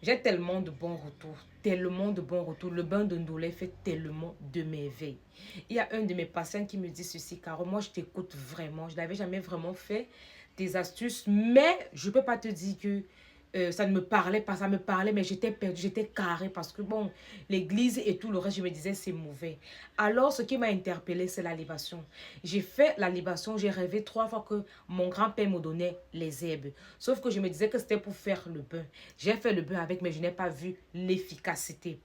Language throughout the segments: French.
J'ai tellement de bons retours, tellement de bons retours. Le bain de Ndolé fait tellement de merveilles. Il y a un de mes patients qui me dit ceci, Caro, moi je t'écoute vraiment. Je n'avais jamais vraiment fait des astuces, mais je ne peux pas te dire que ça ne me parlait pas, ça me parlait, mais j'étais perdue, j'étais carrée parce que bon, l'église et tout le reste, je me disais c'est mauvais. Alors, ce qui m'a interpellée, c'est la libation. J'ai fait la libation, j'ai rêvé 3 fois que mon grand-père me donnait les herbes. Sauf que je me disais que c'était pour faire le bain. J'ai fait le bain avec, mais je n'ai pas vu l'efficacité.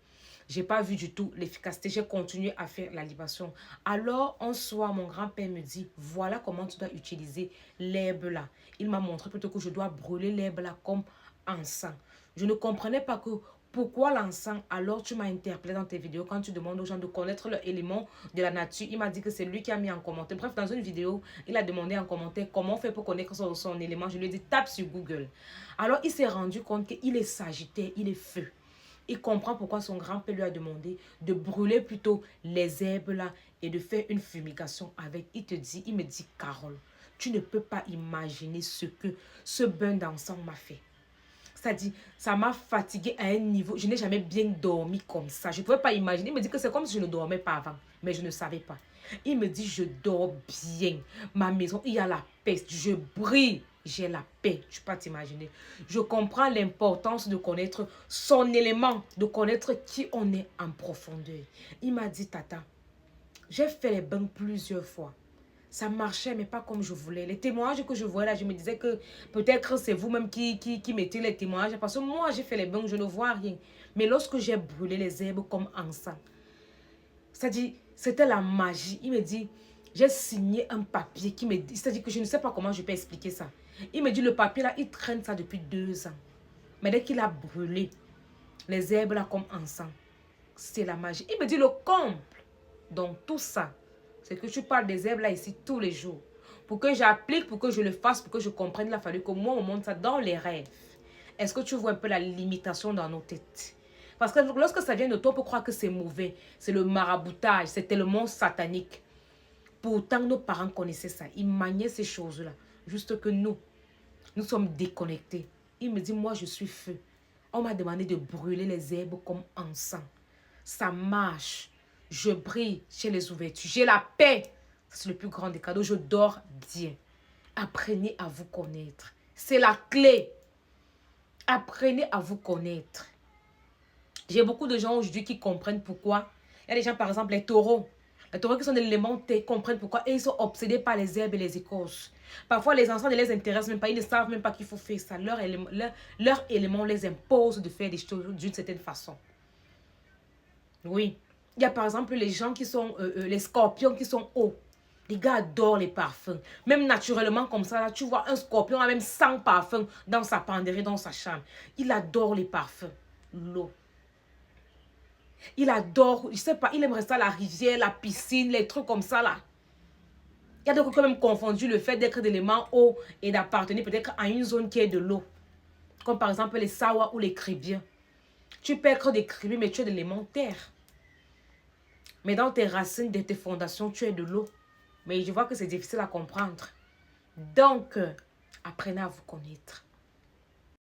J'ai pas vu du tout l'efficacité. J'ai continué à faire la libation. Alors, un soir, mon grand-père me dit, voilà comment tu dois utiliser l'herbe là. Il m'a montré plutôt que je dois brûler l'herbe là comme encens. Je ne comprenais pas que pourquoi l'encens. Alors, tu m'as interpellé dans tes vidéos quand tu demandes aux gens de connaître leurs éléments de la nature. Il m'a dit que c'est lui qui a mis en commentaire. Bref, dans une vidéo, il a demandé en commentaire comment on fait pour connaître son élément. Je lui ai dit, tape sur Google. Alors, il s'est rendu compte qu'il est sagittaire, il est feu. Il comprend pourquoi son grand-père lui a demandé de brûler plutôt les herbes là et de faire une fumigation avec. Il me dit, Carole, tu ne peux pas imaginer ce que ce bain d'encens m'a fait. C'est-à-dire, ça m'a fatiguée à un niveau. Je n'ai jamais bien dormi comme ça. Je ne pouvais pas imaginer. Il me dit que c'est comme si je ne dormais pas avant. Mais je ne savais pas. Il me dit, je dors bien. Ma maison, il y a la paix. Je brille. J'ai la paix. Tu peux pas t'imaginer. Je comprends l'importance de connaître son élément. De connaître qui on est en profondeur. Il m'a dit, Tata, j'ai fait les bains plusieurs fois. Ça marchait, mais pas comme je voulais. Les témoignages que je voyais là, je me disais que peut-être c'est vous-même qui mettez les témoignages. Parce que moi, j'ai fait les bains, je ne vois rien. Mais lorsque j'ai brûlé les herbes comme encens, c'est-à-dire, c'était la magie. Il me dit, j'ai signé un papier qui me dit, c'est-à-dire que je ne sais pas comment je peux expliquer ça. Il me dit, le papier là, il traîne ça depuis 2 ans. Mais dès qu'il a brûlé les herbes là comme encens, c'est la magie. Il me dit, le comble. Donc, tout ça, c'est que tu parles des herbes là ici tous les jours. Pour que j'applique, pour que je le fasse, pour que je comprenne, il a fallu que moi, on monte ça dans les rêves. Est-ce que tu vois un peu la limitation dans nos têtes? Parce que lorsque ça vient de toi, on peut croire que c'est mauvais. C'est le maraboutage, c'est tellement satanique. Pourtant, nos parents connaissaient ça. Ils maniaient ces choses-là. Juste que nous sommes déconnectés. Il me dit, moi, je suis feu. On m'a demandé de brûler les herbes comme encens. Ça marche. Je brille chez les ouvertures. J'ai la paix. C'est le plus grand des cadeaux. Je dors bien. Apprenez à vous connaître. C'est la clé. Apprenez à vous connaître. J'ai beaucoup de gens aujourd'hui qui comprennent pourquoi. Il y a des gens, par exemple, les taureaux. Les taureaux qui sont de l'élément T comprennent pourquoi. Et ils sont obsédés par les herbes et les écorces. Parfois, les enfants ne les intéressent même pas. Ils ne savent même pas qu'il faut faire ça. Leur élément les impose de faire des choses d'une certaine façon. Oui. Il y a par exemple les gens qui sont, les scorpions qui sont hauts. Les gars adorent les parfums. Même naturellement comme ça, là, tu vois un scorpion a même 100 parfums dans sa penderie, dans sa chambre. Il adore les parfums. L'eau. Il adore, je sais pas, il aimerait ça, la rivière, la piscine, les trucs comme ça là. Il y a donc quand même confondu le fait d'être d'éléments eau et d'appartenir peut-être à une zone qui est de l'eau. Comme par exemple les sawa ou les cribiens. Tu peux être des cribiens, mais tu es de l'élément terre. Mais dans tes racines, de tes fondations, tu es de l'eau. Mais je vois que c'est difficile à comprendre. Donc, apprenez à vous connaître.